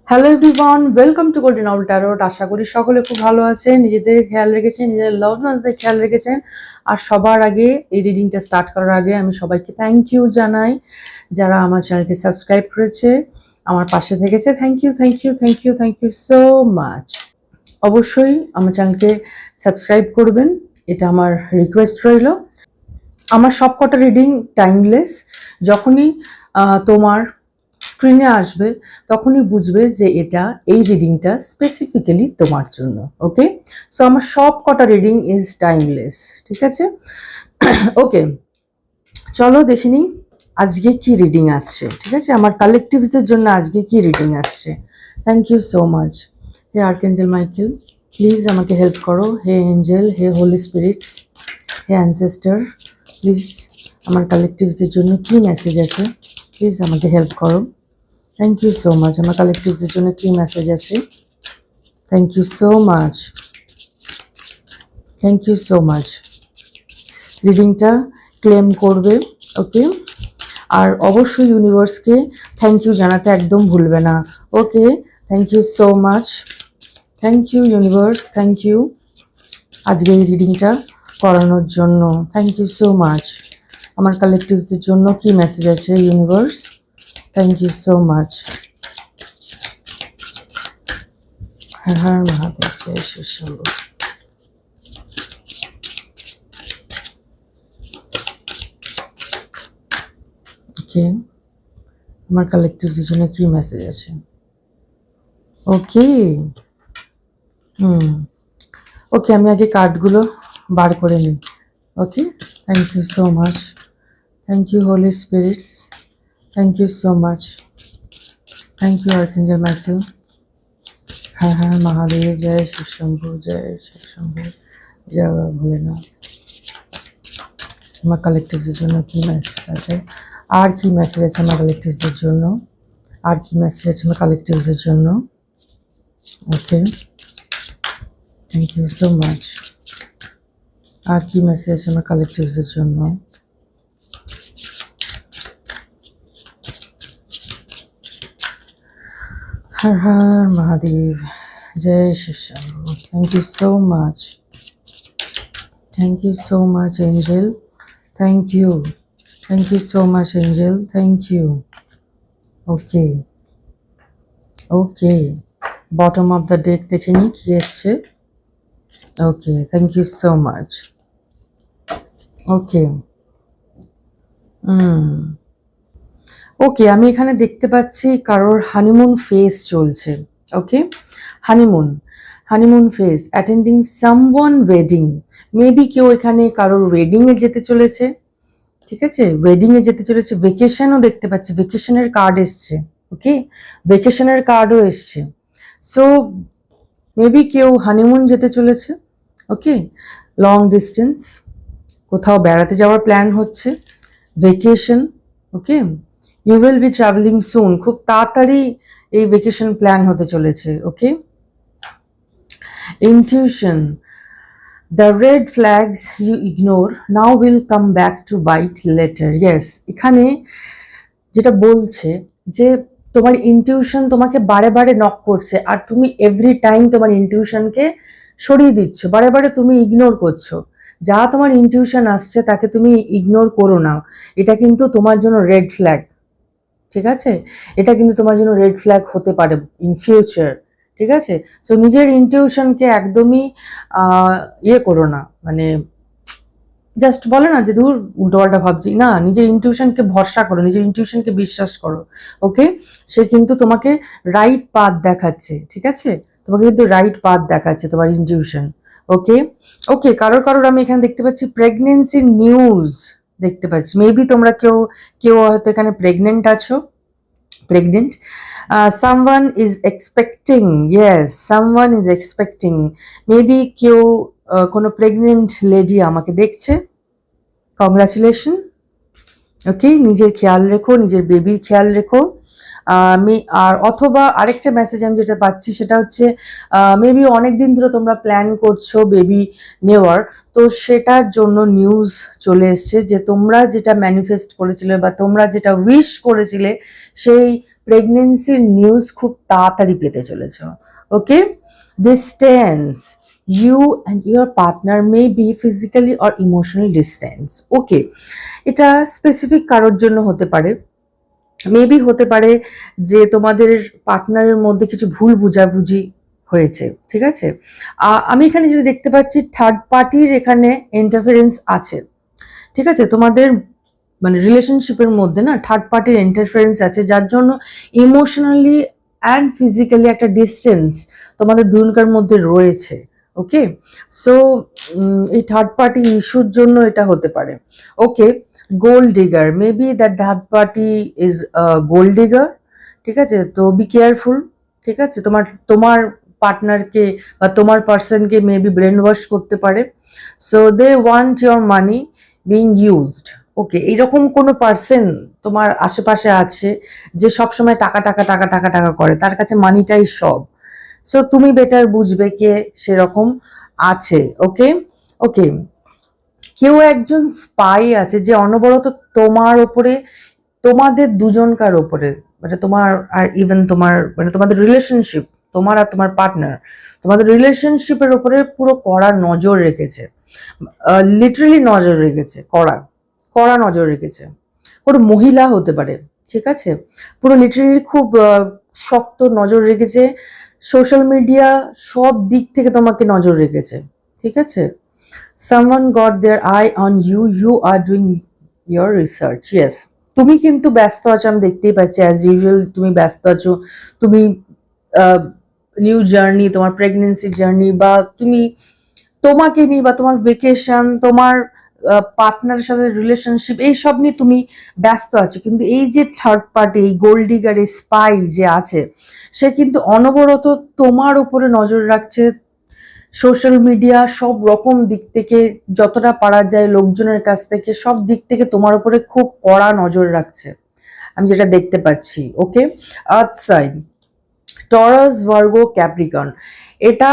Hello everyone, welcome to golden owl tarot. আশা করি সকলে খুব ভালো আছেন, নিজেদের খেয়াল রেখেছেন, নিজেদের লাভ ওয়ান্সদের খেয়াল রেখেছেন। আর সবার আগে এই রিডিংটা স্টার্ট করার আগে আমি সবাইকে থ্যাংক ইউ জানাই, যারা আমার চ্যানেলটি সাবস্ক্রাইব করেছে, আমার পাশে থেকেছে। Thank you, thank you, thank you, thank you so much. অবশ্যই আমার চ্যানেলকে সাবস্ক্রাইব করবেন, এটা আমার রিকোয়েস্ট রইল। আমার সব কটা রিডিং টাইমলেস। যখনই তোমার স্ক্রিনে আসবে তখনই বুঝবে যে এটা এই রিডিংটা স্পেসিফিক্যালি তোমার জন্য। ওকে, সো আমার সব কটা রিডিং ইজ টাইমলেস, ঠিক আছে? ওকে, চলো দেখিনি আজকে কি রিডিং আসছে। ঠিক আছে, আমার কালেকটিভসদের জন্য আজকে কি রিডিং আসছে। Thank you so much. হে আর্কএঞ্জেল মাইকেল, প্লিজ আমাকে হেল্প করো। হে এঞ্জেল, হে হোলি স্পিরিটস, হে অ্যানসেস্টার, প্লিজ আমার কালেকটিভসদের জন্য কি মেসেজ আছে, প্লিজ আমাকে হেল্প করো। Thank you so much. আমার কালেকটিভসদের জন্য কি মেসেজ আছে? Thank you so much, thank you so much. রিডিংটা ক্লেম করবে, ওকে? আর অবশ্যই ইউনিভার্সকে থ্যাংক ইউ জানাতে একদম ভুলবে না। Okay, thank you so much, thank you universe, thank you আজকে এই রিডিংটা করানোর জন্য। Thank you so much. আমার কালেকটিভসদের জন্য কি মেসেজ আছে universe? Thank you so much. Har Har Mahadev, জয় শ্রী শম্ভু। ওকে, আমার কালেকটিভসদের জন্য কি মেসেজ আছে? ওকে, ওকে, আমি আগে কার্ডগুলো বার করে নিই। Okay, thank you so much, thank you holy spirits, thank you so much, thank you archangel Michael. হ্যাঁ হ্যাঁ মহাদেব, জয় শিব শম্ভু, জয় শিব শম্ভু, জয় বাবা ভোলেনাথ। আমার কালেকটিভসদের জন্য কি মেসেজ আছে? আর কি মেসেজ আছে আমার কালেকটিভসদের জন্য? আর কি মেসেজ আছে আমার কালেকটিভসদের জন্য? Okay, thank you so much. আর কি মেসেজ আছে আমার কালেকটিভসদের জন্য? হর হর মহাদেব, জয় Shiv Shambhu. Thank you so much, thank you so much angel, thank you, thank you so much angel, thank you. Okay, okay, bottom of the deck দেখে নিই কি এসছে। Okay, thank you so much. Okay, okay, আমি এখানে দেখতে পাচ্ছি কারোর honeymoon phase চলছে। Okay, honeymoon, honeymoon phase, attending someone wedding. Maybe কেউ এখানে কারোর ওয়েডিংয়ে যেতে চলেছে। ঠিক আছে, ওয়েডিংয়ে যেতে চলেছে। ভেকেশনও দেখতে পাচ্ছি, ভেকেশনের কার্ড এসছে। ওকে, ভেকেশনের কার্ডও এসছে। সো মেবি কেউ হানিমুন যেতে চলেছে। ওকে, লং ডিস্টেন্স, কোথাও বেড়াতে যাওয়ার প্ল্যান হচ্ছে, vacation. Okay, you will be travelling soon, খুব তাড়াতাড়ি এই ভেকেশন প্ল্যান হতে চলেছে। Okay, intuition, the red flags you ignore now will come back to bite later. Yes, এখানে যেটা বলছে যে তোমার ইনটিউশন তোমাকে বারে বারে নক করছে, আর তুমি এভরি টাইম তোমার ইনটিউশনকে সরিয়ে দিচ্ছ, বারে বারে তুমি ইগনোর করছো। যা তোমার ইনটিউশন আসছে তাকে তুমি ইগনোর করো না, এটা কিন্তু তোমার জন্য রেড ফ্ল্যাগ। ঠিক আছে, এটা কিন্তু তোমার জন্য রেড ফ্ল্যাগ হতে পারে ইন ফিউচার। ঠিক আছে, সো নিজের ইনটিউশনকে একদমই ইয়ে করো না, মানে জাস্ট বলে না যে দূর উল্টোপাল্টা ভাবছি না, নিজের ইনটিউশনকে ভরসা করো, নিজের ইনটিউশনকে বিশ্বাস করো। ওকে, সে কিন্তু তোমাকে রাইট পাথ দেখাচ্ছে। ঠিক আছে, তোমাকে কিন্তু রাইট পাথ দেখাচ্ছে তোমার ইনটিউশন। ওকে, ওকে, কারোর কারোর আমি এখানে দেখতে পাচ্ছি প্রেগনেন্সির নিউজ দেখতে পাচ্ছি। মেবি তোমরা কেউ কেউ হয়তো এখানে প্রেগনেন্ট আছো, pregnant. someone is expecting, yes, someone is expecting, maybe কেউ কোনো প্রেগনেন্ট লেডি আমাকে দেখছে। কংগ্রাচুলেশন। ওকে, নিজের খেয়াল রেখো, নিজের বেবির খেয়াল রেখো। আমি আর অথবা আরেকটা মেসেজ আমি যেটা পাচ্ছি সেটা হচ্ছে মেবি অনেকদিন ধরে তোমরা প্ল্যান করছো বেবি নেওয়ার, তো সেটার জন্য নিউজ চলে এসছে যে তোমরা যেটা ম্যানিফেস্ট করেছিলে বা তোমরা যেটা উইশ করেছিলে সেই প্রেগনেন্সির নিউজ খুব তাড়াতাড়ি পেতে চলেছ। Okay, distance, you and your partner may be physically or emotional distance. Okay, এটা স্পেসিফিক কারোর জন্য হতে পারে, মেবি হতে পারে যে তোমাদের পার্টনারের মধ্যে কিছু ভুল বুঝাবুঝি হয়েছে, ঠিক আছে। আমি এখানে যেটা দেখতে পাচ্ছি থার্ড পার্টির এখানে ইন্টারফারেন্স আছে, ঠিক আছে। তোমাদের মানে রিলেশনশিপের মধ্যে না থার্ড পার্টির ইন্টারফারেন্স আছে, যার জন্য ইমোশনালি অ্যান্ড ফিজিক্যালি একটা ডিস্টেন্স তোমাদের দুজনকার মধ্যে রয়েছে। ওকে, সো এই থার্ড পার্টি ইস্যুর জন্য এটা হতে পারে। Okay, gold digger, maybe that third party is gold digger, ঠিক আছে। তো বি কেয়ারফুল, ঠিক আছে। তোমার তোমার পার্টনারকে বা তোমার পার্সনকে মেবি ব্রেন ওয়াশ করতে পারে। So they want your money being used. Okay, এইরকম কোনো পার্সন তোমার আশেপাশে আছে যে সবসময় টাকা টাকা টাকা টাকা টাকা করে, তার কাছে মানিটাই সব। সো তুমি বেটার বুঝবে কে সেরকম আছে। ওকে, ওকে, কেউ একজন স্পাই আছে যে অনবরত তোমার ওপরে, তোমাদের দুজনকার ওপরে, মানে তোমার আর ইভেন তোমার মানে তোমাদের রিলেশনশিপ, তোমার আর তোমার পার্টনার, তোমাদের রিলেশনশিপের ওপরে পুরো কড়া নজর রেখেছে, লিটারালি নজর রেখেছে, কড়া কড়া নজর রেখেছে। কোনো মহিলা হতে পারে, ঠিক আছে। পুরো লিটারালি খুব শক্ত নজর রেখেছে, সোশ্যাল মিডিয়া সব দিক থেকে তোমাকে নজর রেখেছে, ঠিক আছে। someone got their eye on you, you are doing your research. Yes, তুমি কিন্তু ব্যস্ত আছো, আমি দেখতেই পাচ্ছি অ্যাজ ইউজুয়াল তুমি ব্যস্ত আছো। তুমি নিউ জার্নি, তোমার প্রেগনেন্সি জার্নি, বা তুমি তোমাকে নিয়ে বা তোমার ভেকেশন, তোমার পার্টনারের সাথে রিলেশনশিপ, এইসব নিয়ে তুমি ব্যস্ত আছো। কিন্তু এই যে থার্ড পার্টি, এই গোল্ড ডিগার, এই স্পাই যে আছে, সে কিন্তু অনবরত তোমার উপরে নজর রাখছে। সোশ্যাল মিডিয়া সব রকম দিক থেকে যতটা পারা যায় লোকজনের কাছ থেকে, সব দিক থেকে তোমার উপরে খুব কড়া নজর রাখছে, আমি যেটা দেখতে পাচ্ছি। Okay, earth sign, Taurus, Virgo, Capricorn, এটা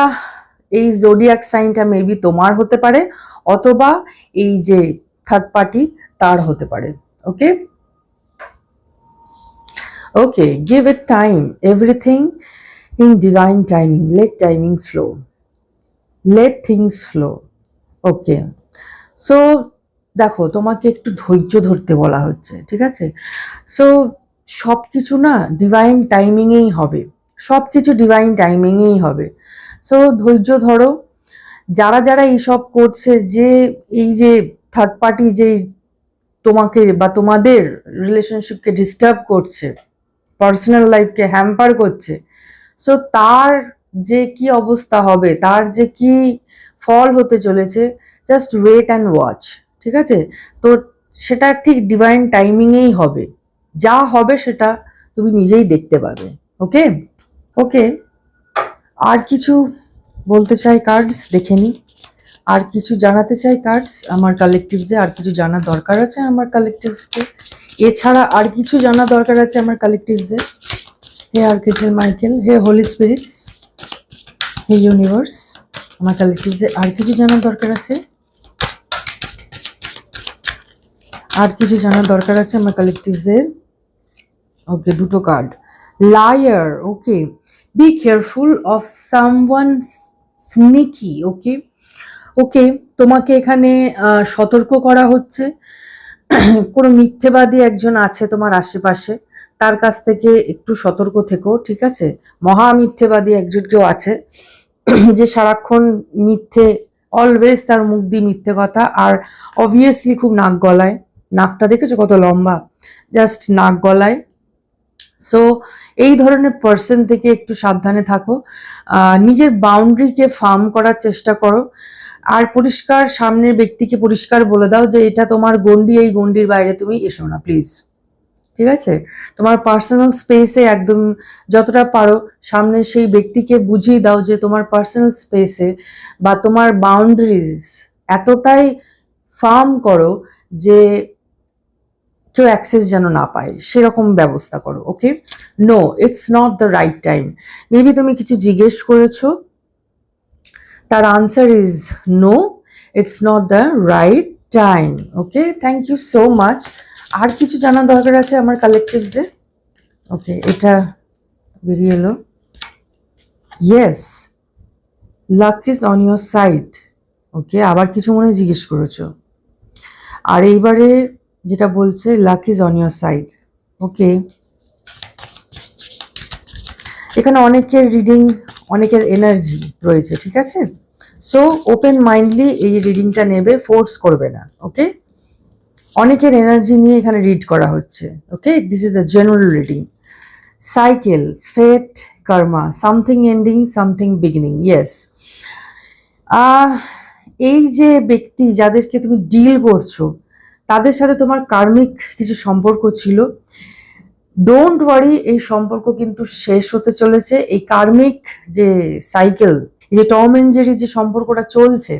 এই জোডিয়াক সাইনটা মেবি তোমার হতে পারে, অথবা এই যে থার্ড পার্টি তার হতে পারে। Okay, okay, give it time, everything in divine timing, let timing flow, let things flow. Okay, so দেখো তোমাকে একটু ধৈর্য ধরতে বলা হচ্ছে, ঠিক আছে। সো সব কিছু না ডিভাইন টাইমিংয়েই হবে, সব কিছু ডিভাইন টাইমিংয়েই হবে। সো ধৈর্য ধরো। যারা যারা এইসব করছে, যে এই যে থার্ড পার্টি যে তোমাকে বা তোমাদের রিলেশনশিপকে ডিস্টার্ব করছে, পার্সোনাল লাইফকে হ্যাম্পার করছে, সো তার যে কি অবস্থা হবে, তার যে কি ফল হতে চলেছে, জাস্ট ওয়েট অ্যান্ড ওয়াচ, ঠিক আছে। তো সেটা ঠিক ডিভাইন টাইমিংয়েই হবে, যা হবে সেটা তুমি নিজেই দেখতে পাবে। ওকে, ওকে, আর কিছু বলতে চাই কার্ডস, দেখে নি। আর কিছু জানাতে চাই কার্ডস আমার কালেকটিভসে, আর কিছু জানার দরকার আছে আমার কালেকটিভসকে, এছাড়া আর কিছু জানা দরকার আছে আমার কালেকটিভসে। হে আর্কেঞ্জেল মাইকেল, হে হোলি স্পিরিটস, হে ইউনিভার্স, আমার কালেকটিভসে আর কিছু জানার দরকার আছে, আর কিছু জানার দরকার আছে আমার কালেকটিভসের। ওকে, দুটো card, liar. Okay, be careful of someone sneaky. Okay, okay, তোমাকে এখানে সতর্ক করা হচ্ছে, কোনো মিথ্যেবাদী একজন আছে তোমার আশেপাশে, তার কাছ থেকে একটু সতর্ক থেকো, ঠিক আছে। মহা মিথ্যেবাদী একজন কেউ আছে যে সারাক্ষণ মিথ্যে, অলওয়েজ তার মুখ দিয়ে মিথ্যে কথা, আর অবভিয়াসলি খুব নাক গলায়, নাকটা দেখেছো কত লম্বা, জাস্ট নাক গলায়। সো এই ধরনের পার্সন থেকে একটু সাবধানে থাকো, নিজের বাউন্ডারিকে ফার্ম করার চেষ্টা করো, আর পরিষ্কার সামনের ব্যক্তিকে পরিষ্কার বলে দাও যে এটা তোমার গন্ডি, এই গন্ডির বাইরে তুমি এসো না প্লিজ, ঠিক আছে। তোমার পার্সোনাল স্পেসে একদম যতটা পারো সামনে সেই ব্যক্তিকে বুঝিয়ে দাও যে তোমার পার্সোনাল স্পেসে বা তোমার বাউন্ডারিজ এতটাই ফার্ম করো যে কেউ অ্যাক্সেস যেন না পায়, সেরকম ব্যবস্থা করো। Okay, no, it's not the right time. Maybe তুমি কিছু জিজ্ঞেস করেছো, তার answer is no, it's not the right time. Okay, thank you so much. আর কিছু জানার দরকার আছে আমার কালেকটিভসে। ওকে, এটা বেরিয়ে এলো। Yes, luck is on your side. Okay, আবার কিছু মনে হয় জিজ্ঞেস করেছো। আর এইবারে যেটা বলছে luck is on your side. Okay, এখানে অনেকের রিডিং, অনেকের এনার্জি রয়েছে, ঠিক আছে? সো ওপেন মাইন্ডলি এই রিডিংটা নেবে, ফোর্স করবে না। ওকে, অনেকের এনার্জি নিয়ে এখানে রিড করা হচ্ছে। Okay, this is a general reading. Cycle, fate, karma, something ending, something beginning. Yes, এই যে ব্যক্তি যাদেরকে তুমি ডিল করছো তাদের সাথে তোমার কার্মিক কিছু সম্পর্ক ছিল। ডোন্ট ওয়ারি, এই সম্পর্ক কিন্তু শেষ হতে চলেছে। এই কার্মিক যে সাইকেল, এই যে টম এন্ড জেরি যে সম্পর্কটা চলছে,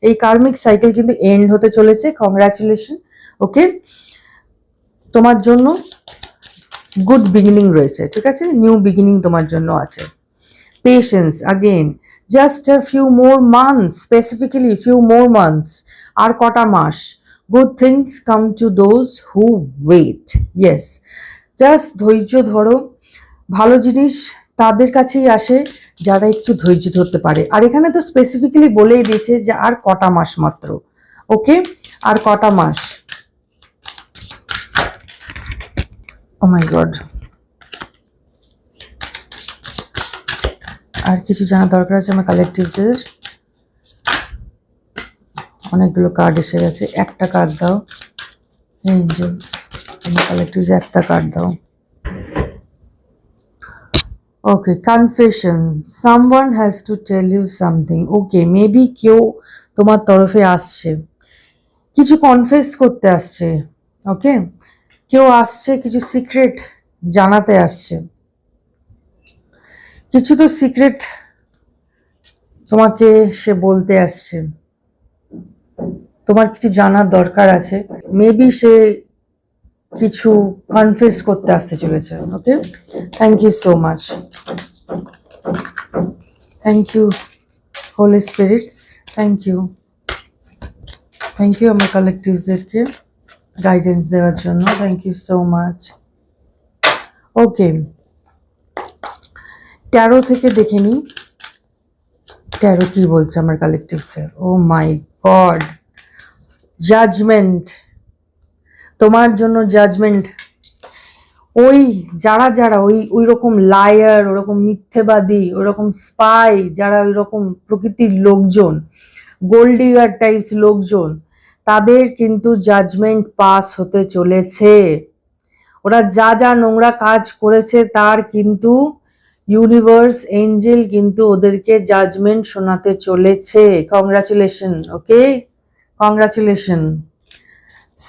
এই কার্মিক সাইকেল কিন্তু এন্ড হতে চলেছে। কংগ্রাচুলেশন। ওকে, তোমার জন্য গুড বিগিনিং রয়েছে, ঠিক আছে? নিউ বিগিনিং তোমার জন্য আছে। Patience, again just a few more months, specifically few more months, আর কটা মাস। Good things come to those who wait. Yes, just ধৈর্য ধরো। ভালো জিনিস তাদের কাছেই আসে যারা একটু ধৈর্য ধরতে পারে। আর এখানে তো স্পেসিফিক্যালি বলেই দিয়েছে যে আর কটা মাস মাত্র। ওকে, আর কটা মাস। ও মাই গড, আর কিছু জানা দরকার আছে আমার কালেকটিভদের। অনেকগুলো কার্ড এসে গেছে, একটা কার্ড দাও। এঞ্জেলস, আমার কালেকটিভে একটা কার্ড দাও। Okay, confession, someone has to tell you something. Okay, maybe কেউ তোমার তরফে আসছে, কিছু কনফেস করতে আসছে। ওকে, কেউ আসছে কিছু সিক্রেট জানাতে আসছে, কিছু তো সিক্রেট তোমাকে সে বলতে আসছে। তোমার কিছু জানার দরকার আছে, মেবি সে কিছু কনফেস করতে আসতে চলেছে। Okay, thank you so much. Thank you holy spirits, thank you. Thank you আমার কালেকটিভসদেরকে গাইডেন্স দেওয়ার জন্য, thank you so much. Okay, tarot থেকে দেখে নিই ট্যারো কি বলছে আমার কালেকটিভসের। ও মাই গড, জাজমেন্ট, তোমার জন্য জাজমেন্ট। ওই যারা যারা ওই রকম লায়ার, ওরকম মিথ্যেবাদী, ওরকম স্পাই, যারা ওই রকম প্রকৃতির লোকজন, গোল্ডিগার টাইপস লোকজন, তাদের কিন্তু জাজমেন্ট পাস হতে চলেছে। ওরা যা যা নোংরা কাজ করেছে তার কিন্তু ইউনিভার্স, এঞ্জেল কিন্তু ওদেরকে জাজমেন্ট শোনাতে চলেছে। Congratulation. Okay, congratulation.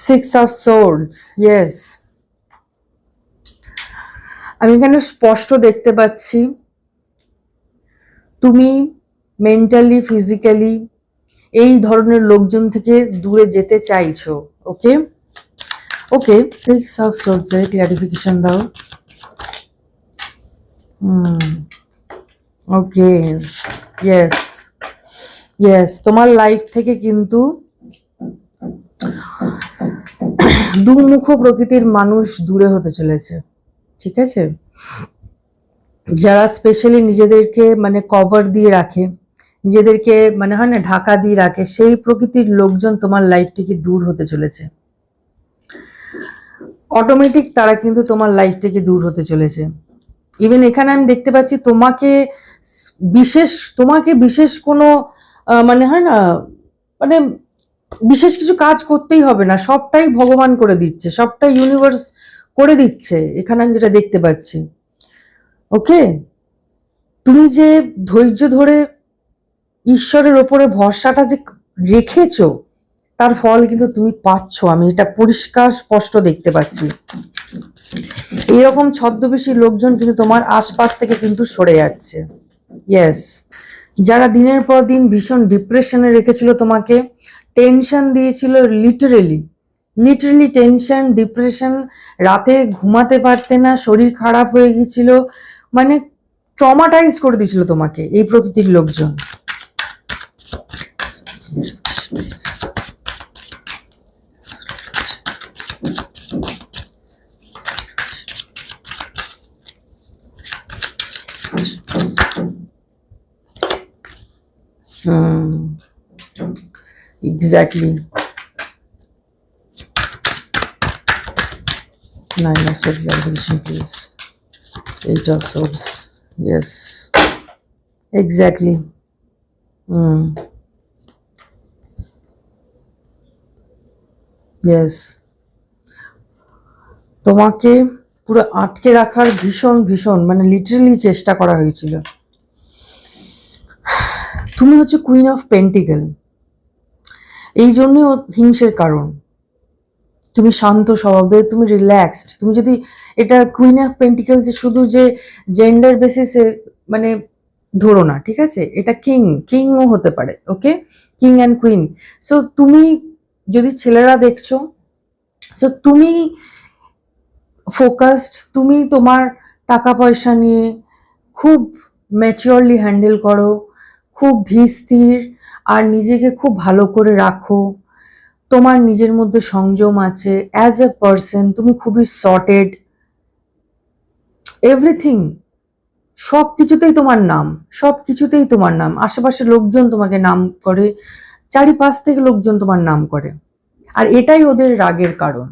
6 of swords. Yes, আমি এখানে স্পষ্ট দেখতে পাচ্ছি তুমি মেন্টালি, ফিজিক্যালি এই ধরনের লোকজন থেকে দূরে যেতে চাইছো। ওকে, ওকে, 6 অফ সোর্ডস এর ক্লারিফিকেশন দাও। ওকে, ইয়েস ইয়েস, তোমার লাইফ থেকে কিন্তু দুমুখ প্রকৃতির মানুষ দূরে হতে চলেছে, ঠিক আছে? যারা স্পেশালি নিজেদেরকে মানে কভার দিয়ে রাখে, নিজেদেরকে মানে হয় না ঢাকা দিয়ে রাখে, সেই প্রকৃতির লোকজন তোমার লাইফ থেকে দূর হতে চলেছে। অটোমেটিক তারা কিন্তু তোমার লাইফ থেকে দূর হতে চলেছে। ইভেন এখানে আমি দেখতে পাচ্ছি তোমাকে বিশেষ কোনো মানে হয় না, মানে বিশেষ কিছু কাজ করতেই হবে না, সবটাই ভগবান করে দিচ্ছে, সবটাই ইউনিভার্স করে দিচ্ছে, এখানে আমি যেটা দেখতে পাচ্ছি। ওকে, তুমি যে ধৈর্য ধরে ঈশ্বরের ওপরে ভরসাটা যে রেখেছো তার ফল কিন্তু তুমি পাচ্ছ, আমি এটা পরিষ্কার স্পষ্ট দেখতে পাচ্ছি। এইরকম ছদ্মবেশী লোকজন কিন্তু তোমার আশপাশ থেকে কিন্তু সরে যাচ্ছে। ইয়েস, যারা দিনের পর দিন ভীষণ ডিপ্রেশনে রেখেছিল, তোমাকে টেনশন দিয়েছিল, লিটারেলি লিটারেলি টেনশন, ডিপ্রেশন, রাতে ঘুমাতে পারতে না, শরীর খারাপ হয়ে গিয়েছিল, মানে ট্রমাটাইজ করে দিয়েছিল তোমাকে এই প্রকৃতির লোকজন। Exactly. 9 of Swords clarification, please. 8 of Swords. Yes. Exactly. Yes. তোমাকে পুরো আটকে রাখার ভীষণ ভীষণ মানে লিটারালি চেষ্টা করা হয়েছিল। তুমি হচ্ছে কুইন অফ পেন্টিকেল, এই জন্যই হিংসের কারণ। তুমি শান্ত স্বভাবে, তুমি রিল্যাক্সড। তুমি যদি এটা কুইন অফ পেন্টিকেল যে শুধু যে জেন্ডার বেসিসে মানে ধরো না, ঠিক আছে? এটা কিংও হতে পারে, okay? King and queen. So তুমি যদি ছেলেরা দেখছো, সো তুমি ফোকাসড, তুমি তোমার টাকা পয়সা নিয়ে খুব ম্যাচিওরলি হ্যান্ডেল করো, খুব ধীর স্থির, আর নিজেকে খুব ভালো করে রাখো। তোমার নিজের মধ্যে সংযম আছে, অ্যাজ এ পার্সন তুমি খুবই সর্টেড, এভরিথিং, সব কিছুতেই তোমার নাম, সব কিছুতেই তোমার নাম। আশেপাশে লোকজন তোমাকে নাম করে, চারিপাশ থেকে লোকজন তোমার নাম করে। আর এটাই ওদের রাগের কারণ,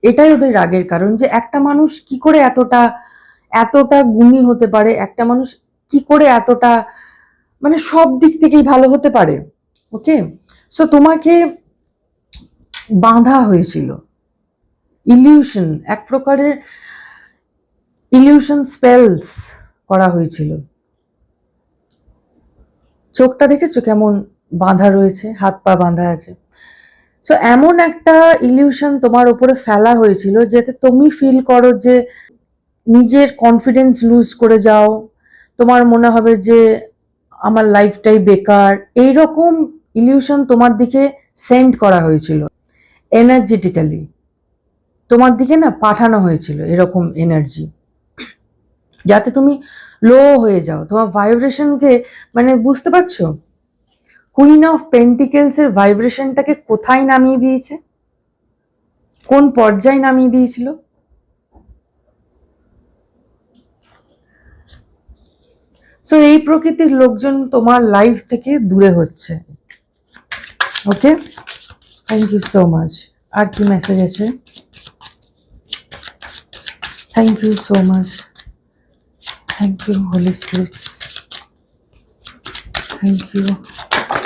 এটাই ওদের রাগের কারণ যে একটা মানুষ কি করে এতটা এতটা গুণী হতে পারে, একটা মানুষ কি করে এতটা মানে সব দিক থেকেই ভালো হতে পারে। ওকে, সো তোমাকে বাঁধা হয়েছিল, ইলিউশন, এক প্রকারের ইলিউশন স্পেলস করা হয়েছিল। চোখটা দেখেছো কেমন বাঁধা রয়েছে, হাত পা বাঁধা আছে। সো এমন একটা ইলিউশন তোমার উপরে ফেলা হয়েছিল যাতে তুমি ফিল করো যে নিজের কনফিডেন্স লুজ করে যাও, তোমার মনে হবে যে আমার লাইফটাই বেকার। এইরকম ইলিউশন তোমার দিকে সেন্ড করা হয়েছিল, এনার্জেটিক্যালি তোমার দিকে না পাঠানো হয়েছিল এরকম এনার্জি, যাতে তুমি লো হয়ে যাও, তোমার ভাইব্রেশনকে মানে বুঝতে পারছো? কুইন অফ পেন্টিকেলস এর ভাইব্রেশনটাকে কোথায় নামিয়ে দিয়েছে, কোন পর্যায়ে নামিয়ে দিয়েছিল? সো এই প্রকৃতির লোকজন তোমার লাইফ থেকে দূরে হচ্ছে। Okay, thank you so much. আর কি মেসেজ আছে? Thank you so much, thank you holy spirits, thank you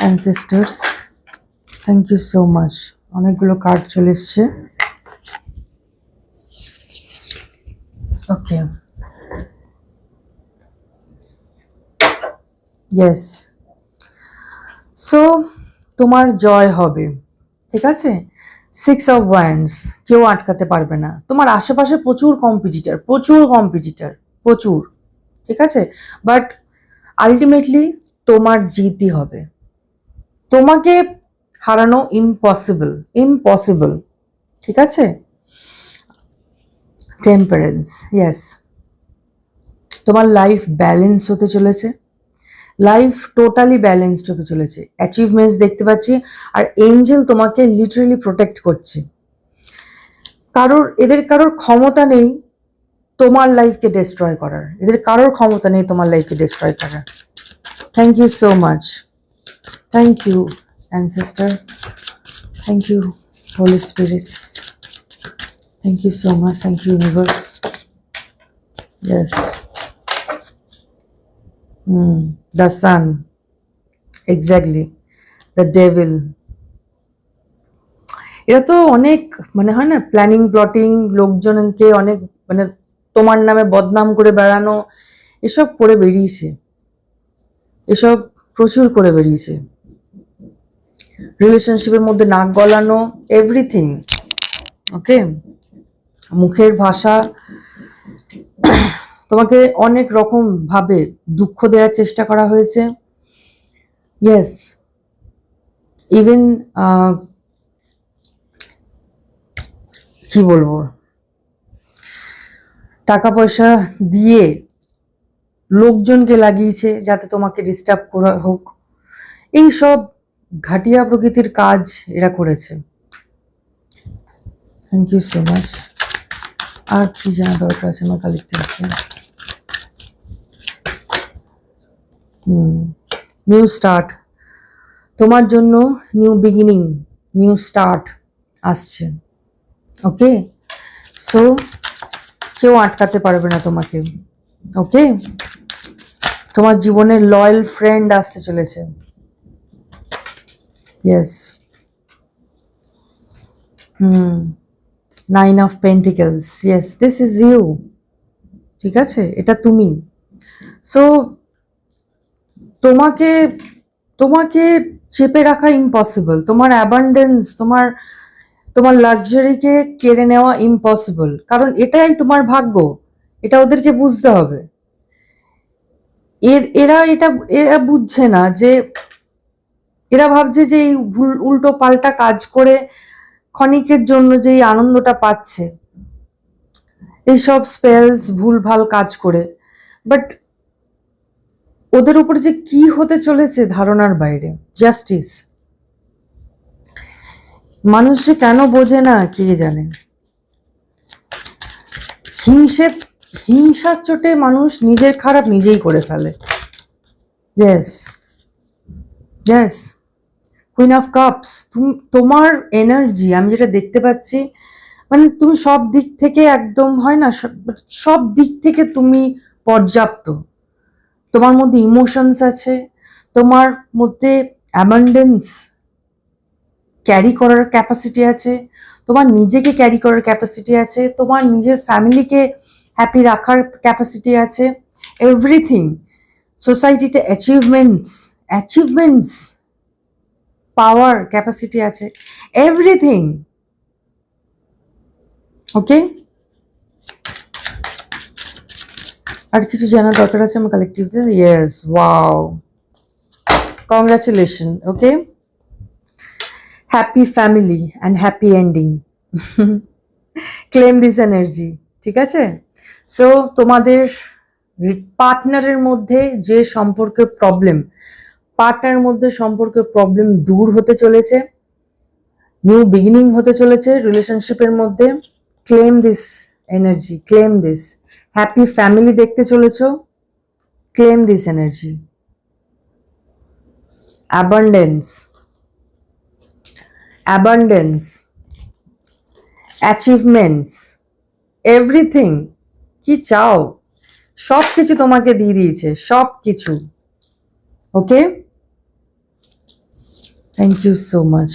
ancestors, thank you so much. অনেকগুলো কার্ড চলে এসছে। ওকে, ইয়েস, সো তোমার জয় হবে, ঠিক আছে? 6 অফ ওয়ান্ডস, কেউ আটকাতে পারবে না। তোমার আশেপাশে প্রচুর কম্পিটিটর, প্রচুর, ঠিক আছে? বাট আলটিমেটলি তোমার জিতই হবে, তোমাকে হারানো ইম্পসিবল, ঠিক আছে? টেম্পারেন্স, ইয়েস, তোমার লাইফ ব্যালেন্স হতে চলেছে, লাইফ টোটালি ব্যালেন্সড হতে চলেছে। অ্যাচিভমেন্টস দেখতে পাচ্ছি, আর এঞ্জেল তোমাকে লিটারালি প্রোটেক্ট করছে। এদের কারোর ক্ষমতা নেই তোমার লাইফকে ডিস্ট্রয় করার, এদের কারোর ক্ষমতা নেই তোমার লাইফকে ডিস্ট্রয় করার। Thank you so much, thank you ancestor, thank you holy spirits, thank you so much, thank you universe. Yes, the sun, exactly, the devil. এরা তো অনেক মানে হয় না প্ল্যানিং প্লটিং, লোকজনকে অনেক মানে তোমার নামে বদনাম করে বেড়ানো, এসব করে বেরিয়েছে, এসব প্রচুর করে বেরিয়েছে। রিলেশনশিপের মধ্যে নাক গলানো, এভরিথিং। ওকে, মুখের ভাষা, তোমাকে অনেক রকম ভাবে দুঃখ দেওয়ার চেষ্টা করা হয়েছে। ইয়েস, ইভেন কি বলবো, টাকা পয়সা দিয়ে লোকজনকে লাগিয়েছে যাতে তোমাকে ডিস্টার্ব করা হোক। এই সব ঘাটিয়া প্রকৃতির কাজ এরা করেছে। Thank you so much. আর কি জানা দরকার আছে আমার কালেক্টিভ আছে? নিউ স্টার্ট, তোমার জন্য নিউ বিগিনিং, নিউ স্টার্ট আসছে। ওকে, সো কেউ আটকাতে পারবে না তোমাকে। ওকে, তোমার জীবনে লয়াল ফ্রেন্ড আসতে চলেছে। Yes. 9 of pentacles, yes, this is you. ঠিক আছে, এটা তুমি। সো তোমাকে তোমাকে চেপে রাখা ইম্পসিবল, তোমার অ্যাবান্ডেন্স, তোমার তোমার লাক্সারিকে কেড়ে নেওয়া ইম্পসিবল, কারণ এটাই তোমার ভাগ্য। এটা ওদেরকে বুঝতে হবে। এরা বুঝছে না যে, এরা ভাবছে যে এই উল্টো পাল্টা কাজ করে ক্ষণিকের জন্য যে এই আনন্দটা পাচ্ছে, এইসব স্পেলস ভুলভাল কাজ করে, বাট ওদের উপর যে কি হতে চলেছে ধারণার বাইরে। জাস্টিস, মানুষ যে কেন বোঝে না কে জানে। হিংসার চোটে মানুষ নিজের খারাপ নিজেই করে ফেলে। Yes, yes, queen of cups, তোমার এনার্জি আমি যেটা দেখতে পাচ্ছি, মানে তুমি সব দিক থেকে একদম, হয় না, সব দিক থেকে তুমি পর্যাপ্ত। তোমার মধ্যে ইমোশনস আছে, তোমার মধ্যে অ্যাবান্ডেন্স ক্যারি করার ক্যাপাসিটি আছে, তোমার নিজেকে ক্যারি করার ক্যাপাসিটি আছে, তোমার নিজের ফ্যামিলিকে হ্যাপি রাখার ক্যাপাসিটি আছে, এভরিথিং। সোসাইটিতে অ্যাচিভমেন্টস পাওয়ার ক্যাপাসিটি আছে, এভরিথিং। ওকে, আর কিছু জানার দরকার আছে আমার কালেকটিভদের? Yes, wow, congratulation. Okay, happy family and happy ending. Claim this energy. ঠিক আছে, সো তোমাদের পার্টনারের মধ্যে যে সম্পর্কের প্রবলেম দূর হতে চলেছে, নিউ বিগিনিং হতে চলেছে রিলেশনশিপের মধ্যে। Claim this energy, claim this. Happy family দেখতে চলেছ, claim this energy. Abundance, achievements, everything. কি চাও সব কিছু তোমাকে দিয়ে দিয়েছে, সব কিছু। Okay, thank you so much.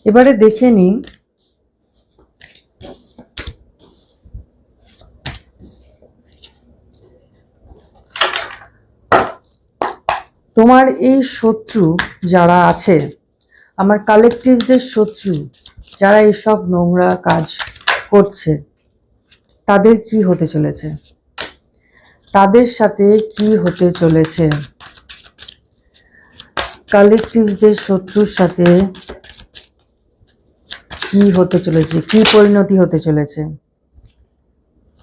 এবারে দেখে নিই তোমার এই শত্রু যারা আছে, আমার কালেকটিভদের শত্রু যারা এইসব নোংরা কাজ করছে, তাদের কি হতে চলেছে, তাদের সাথে কি হতে চলেছে, কালেকটিভদের শত্রুর সাথে কি হতে চলেছে, কি পরিণতি হতে চলেছে।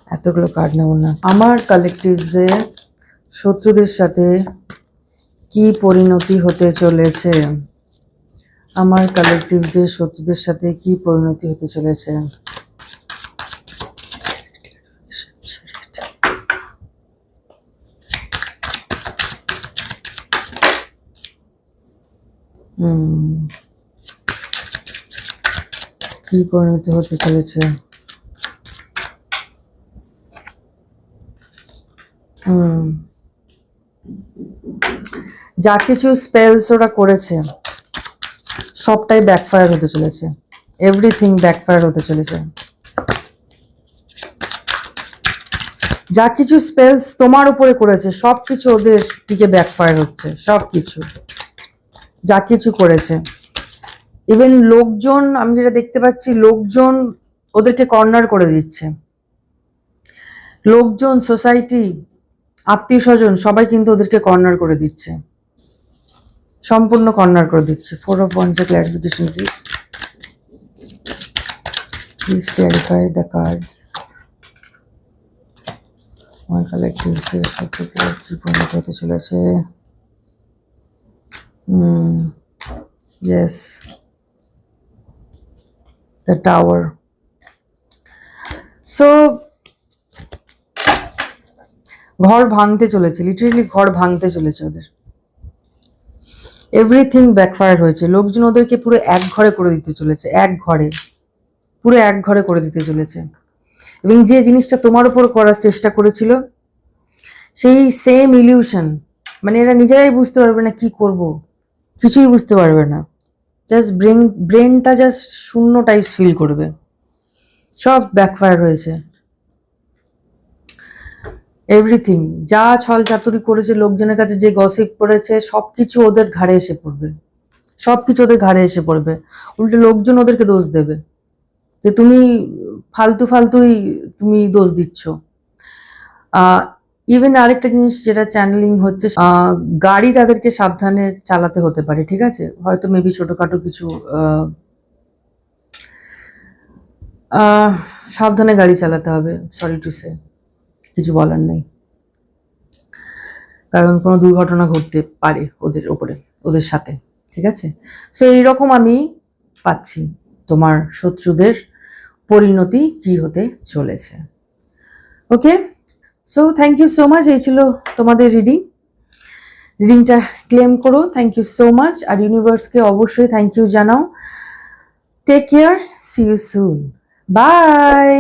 এতগুলো কার্ড নেব না। আমার কালেকটিভদের শত্রুদের সাথে কি পরিণতি হতে চলেছে, আমার কালেকটিভদের শত্রুদের সাথে কি পরিণতি হতে চলেছে। কি পরিণতি হতে চলেছে। যা কিছু স্পেলস ওরা করেছে সবটাই ব্যাকফায়ার হতে চলেছে, এভরিথিং ব্যাকফায়ার হতে চলেছে। যা কিছু স্পেলস তোমার উপরে করেছে সবকিছু ওদের দিকে ব্যাকফায়ার হচ্ছে, সবকিছু যা কিছু করেছে। ইভেন লোকজন, আমি যেটা দেখতে পাচ্ছি, লোকজন ওদেরকে কর্নার করে দিচ্ছে। লোকজন, সোসাইটি, আত্মীয় স্বজন সবাই কিন্তু ওদেরকে কর্নার করে দিচ্ছে, সম্পূর্ণ কর্নার করে দিচ্ছে। 4 of Wands clarification please. Please clarify the card. আমার কালেকটিভসের সাথে কি পরিণত হতে চলেছে। Yes, the tower. সো ঘর ভাঙতে চলেছে, লিটারেলি ঘর ভাঙতে চলেছে ওদের। এভরিথিং ব্যাকফায়ার হয়েছে, লোকজন ওদেরকে পুরো এক ঘরে করে দিতে চলেছে, এক ঘরে, পুরো এক ঘরে করে দিতে চলেছে। এবং যে জিনিসটা তোমার উপর করার চেষ্টা করেছিল, সেই সেম ইলিউশন, মানে এরা নিজেরাই বুঝতে পারবে না কি করব, কিছুই বুঝতে পারবে না, জাস্ট ব্রেনটা জাস্ট শূন্য টাইপস ফিল করবে। সব ব্যাকফায়ার হয়েছে, এভরিথিং, যা ছল চাতুরি করেছে, লোকজনের কাছে যে গসিপ করেছে, সবকিছু ওদের ঘাড়ে এসে পড়বে, সবকিছু ওদের ঘাড়ে এসে পড়বে। উল্টে লোকজন ওদেরকে দোষ দেবে যে তুমি ফালতু ফালতুই তুমি দোষ দিচ্ছ। ইভেন আরেকটা জিনিস যেটা চ্যানেলিং হচ্ছে, গাড়ি তাদেরকে সাবধানে চালাতে হতে পারে, ঠিক আছে? হয়তো মেবি ছোটখাটো কিছু সাবধানে গাড়ি চালাতে হবে, সরি টু সে, কিছু বলার নেই, কারণ কোনো দুর্ঘটনা ঘটতে পারে ওদের ওপরে, ওদের সাথে, ঠিক আছে? সো এইরকম আমি পাচ্ছি তোমার শত্রুদের পরিণতি কি হতে চলেছে। Okay, so thank you so much. এই ছিল তোমাদের রিডিংটা ক্লেম করো। Thank you so much. আর ইউনিভার্সকে অবশ্যই থ্যাংক ইউ জানাও। Take care, see you soon, by.